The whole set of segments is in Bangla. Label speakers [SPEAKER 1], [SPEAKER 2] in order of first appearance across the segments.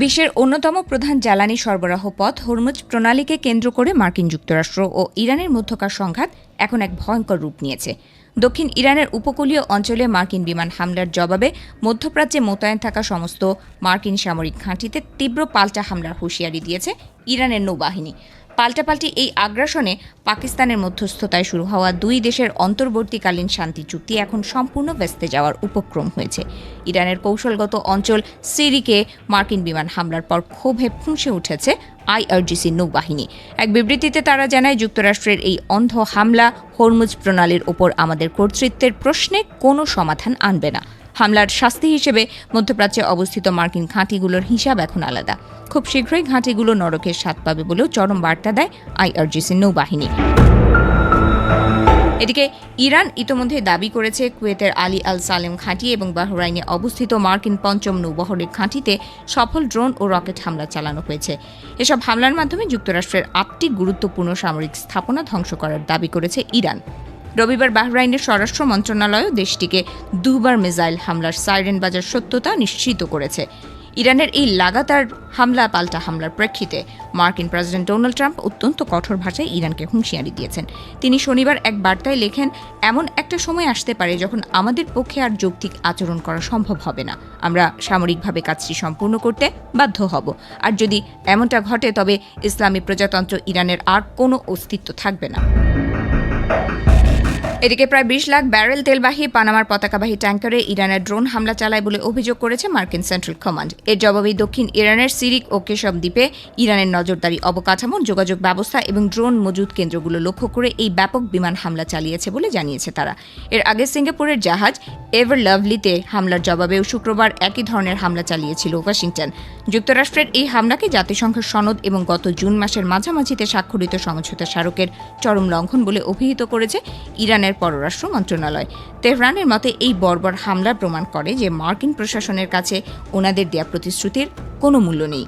[SPEAKER 1] বিশ্বের অন্যতম প্রধান জ্বালানি সরবরাহ পথ হরমুজ প্রণালীকে কেন্দ্র করে মার্কিন যুক্তরাষ্ট্র ও ইরানের মধ্যকার সংঘাত এখন এক ভয়ঙ্কর রূপ নিয়েছে। দক্ষিণ ইরানের উপকূলীয় অঞ্চলে মার্কিন বিমান হামলার জবাবে মধ্যপ্রাচ্যে মোতায়েন থাকা সমস্ত মার্কিন সামরিক ঘাঁটিতে তীব্র পাল্টা হামলার হুঁশিয়ারি দিয়েছে ইরানের নৌবাহিনী। পাল্টাপাল্টি এই আগ্রাসনে পাকিস্তানের মধ্যস্থতায় শুরু হওয়া দুই দেশের অন্তর্বর্তীকালীন শান্তি চুক্তি এখন সম্পূর্ণ ভেস্তে যাওয়ার উপক্রম হয়েছে। ইরানের কৌশলগত অঞ্চল সিরিকে মার্কিন বিমান হামলার পর ক্ষোভে ফুঁসে উঠেছে আইআরজিসি নৌবাহিনী। এক বিবৃতিতে তারা জানায়, যুক্তরাষ্ট্রের এই অন্ধ হামলা হরমুজ প্রণালীর ওপর আমাদের কর্তৃত্বের প্রশ্নে কোনো সমাধান আনবে না। হামলার শাস্তি হিসেবে মধ্যপ্রাচ্যে অবস্থিত মার্কিন ঘাঁটিগুলোর হিসাব এখন আলাদা। খুব শীঘ্রই ঘাঁটিগুলো নরকের স্বাদ পাবে বলেও চরম বার্তা দেয় আইআরজিসি নৌবাহিনী। এদিকে ইরান ইতোমধ্যে দাবি করেছে কুয়েতের আলী আল সালেম ঘাঁটি এবং বাহরাইনে অবস্থিত মার্কিন পঞ্চম নৌবহরের ঘাঁটিতে সফল ড্রোন ও রকেট হামলা চালানো হয়েছে। এসব হামলার মাধ্যমে যুক্তরাষ্ট্রের 8টি গুরুত্বপূর্ণ সামরিক স্থাপনা ধ্বংস করার দাবি করেছে ইরান। রবিবার বাহরাইনের স্বরাষ্ট্র মন্ত্রণালয়ও দেশটিকে দুবার মিসাইল হামলার সাইরেন বাজার সত্যতা নিশ্চিত করেছে। ইরানের এই লাগাতার পাল্টা হামলার প্রেক্ষিতে মার্কিন প্রেসিডেন্ট ডোনাল্ড ট্রাম্প অত্যন্ত কঠোর ভাষায় ইরানকে হুঁশিয়ারি দিয়েছেন। তিনি শনিবার এক বার্তায় লেখেন, এমন একটা সময় আসতে পারে যখন আমাদের পক্ষে আর যৌক্তিক আচরণ করা সম্ভব হবে না। আমরা সামরিকভাবে কাজটি সম্পূর্ণ করতে বাধ্য হব। আর যদি এমনটা ঘটে তবে ইসলামী প্রজাতন্ত্র ইরানের আর কোনো অস্তিত্ব থাকবে না। এদিকে প্রায় 20 লাখ ব্যারেল তেলবাহী পানামার পতাকাবাহী ট্যাঙ্কারে ইরানের ড্রোন হামলা চালায় বলে অভিযোগ করেছে মার্কিন সেন্ট্রাল কমান্ড। এর জবাবে দক্ষিণ ইরানের সিরিক ও কেশব দ্বীপে ইরানের নজরদারি অবকাঠামো, যোগাযোগ ব্যবস্থা এবং ড্রোন মজুদ কেন্দ্রগুলো লক্ষ্য করে এই ব্যাপক বিমান হামলা চালিয়েছে বলে জানিয়েছে তারা। এর আগে সিঙ্গাপুরের জাহাজ এভার লাভলিতে হামলার জবাবেও শুক্রবার একই ধরনের হামলা চালিয়েছিল ওয়াশিংটন। যুক্তরাষ্ট্রের এই হামলাকে জাতিসংঘের সনদ এবং গত জুন মাসের মাঝামাঝিতে স্বাক্ষরিত সমঝোতা স্মারকের চরম লঙ্ঘন বলে অভিহিত করেছে ইরানের পররাষ্ট্র মন্ত্রণালয়। তেহরানের মতে এই বর্বর হামলা প্রমাণ করে যে মার্কিন প্রশাসনের কাছে ওনাদের দেয়া প্রতিশ্রুতির কোনো মূল্য নেই।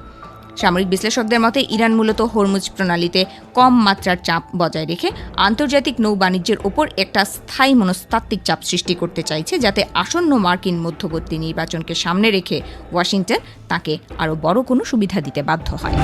[SPEAKER 1] সামরিক বিশ্লেষকদের মতে ইরান মূলত হরমুজ প্রণালীতে কম মাত্রার চাপ বজায় রেখে আন্তর্জাতিক নৌ বাণিজ্যের ওপর একটা স্থায়ী মনস্তাত্ত্বিক চাপ সৃষ্টি করতে চাইছে, যাতে আসন্ন মার্কিন মধ্যবর্তী নির্বাচনকে সামনে রেখে ওয়াশিংটন তাকে আরও বড় কোনো সুবিধা দিতে বাধ্য হয়।